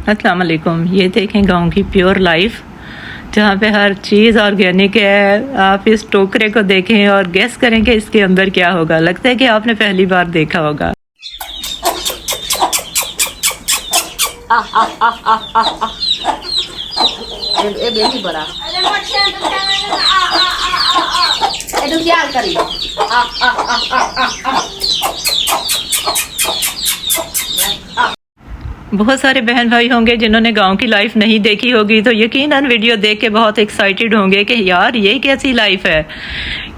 अस्सलाम वालेकुम। ये देखें गांव की प्योर लाइफ, जहाँ पे हर चीज़ ऑर्गेनिक है। आप इस टोकरे को देखें और गेस करें कि इसके अंदर क्या होगा। लगता है कि आपने पहली बार देखा होगा। बहुत सारे बहन भाई होंगे जिन्होंने गांव की लाइफ नहीं देखी होगी, तो यकीनन वीडियो देख के बहुत एक्साइटेड होंगे कि यार ये कैसी लाइफ है।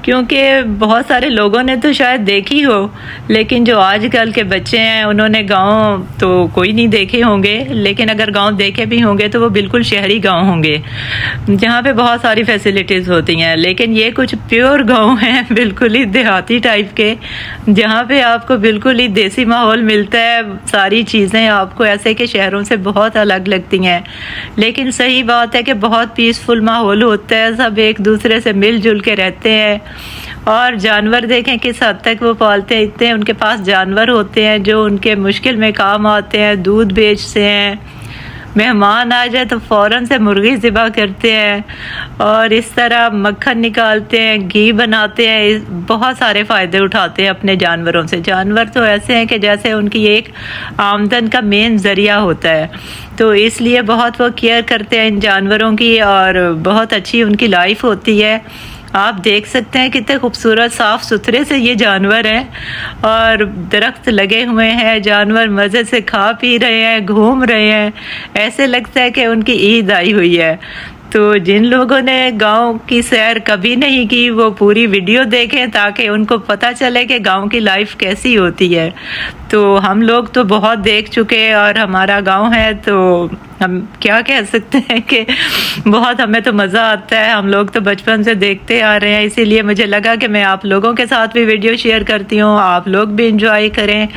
क्योंकि बहुत सारे लोगों ने तो शायद देखी हो, लेकिन जो आजकल के बच्चे हैं उन्होंने गांव तो कोई नहीं देखे होंगे। लेकिन अगर गांव देखे भी होंगे तो वो बिल्कुल शहरी गांव होंगे, जहाँ पे बहुत सारी फैसिलिटीज़ होती हैं। लेकिन ये कुछ प्योर गांव हैं, बिल्कुल ही देहाती टाइप के, जहाँ पे आपको बिल्कुल ही देसी माहौल मिलता है। सारी चीज़ें आपको ऐसे के शहरों से बहुत अलग लगती हैं, लेकिन सही बात है कि बहुत पीसफुल माहौल होता है। सब एक दूसरे से मिलजुल के रहते हैं। और जानवर देखें किस हद तक वो पालते हैं। इतने उनके पास जानवर होते हैं जो उनके मुश्किल में काम आते हैं। दूध बेचते हैं, मेहमान आ जाए तो फ़ौरन से मुर्गी ज़िबा करते हैं, और इस तरह मक्खन निकालते हैं, घी बनाते हैं। बहुत सारे फ़ायदे उठाते हैं अपने जानवरों से। जानवर तो ऐसे हैं कि जैसे उनकी एक आमदन का मेन ज़रिया होता है, तो इसलिए बहुत वो केयर करते हैं इन जानवरों की, और बहुत अच्छी उनकी लाइफ होती है। आप देख सकते हैं कितने खूबसूरत साफ़ सुथरे से ये जानवर हैं, और दरख्त लगे हुए हैं। जानवर मज़े से खा पी रहे हैं, घूम रहे हैं। ऐसे लगता है कि उनकी ईद आई हुई है। तो जिन लोगों ने गांव की सैर कभी नहीं की, वो पूरी वीडियो देखें ताकि उनको पता चले कि गांव की लाइफ कैसी होती है। तो हम लोग तो बहुत देख चुके हैं, और हमारा गांव है तो हम क्या कह सकते हैं कि बहुत हमें तो मज़ा आता है। हम लोग तो बचपन से देखते आ रहे हैं, इसीलिए मुझे लगा कि मैं आप लोगों के साथ भी वीडियो शेयर करती हूँ, आप लोग भी इंजॉय करें।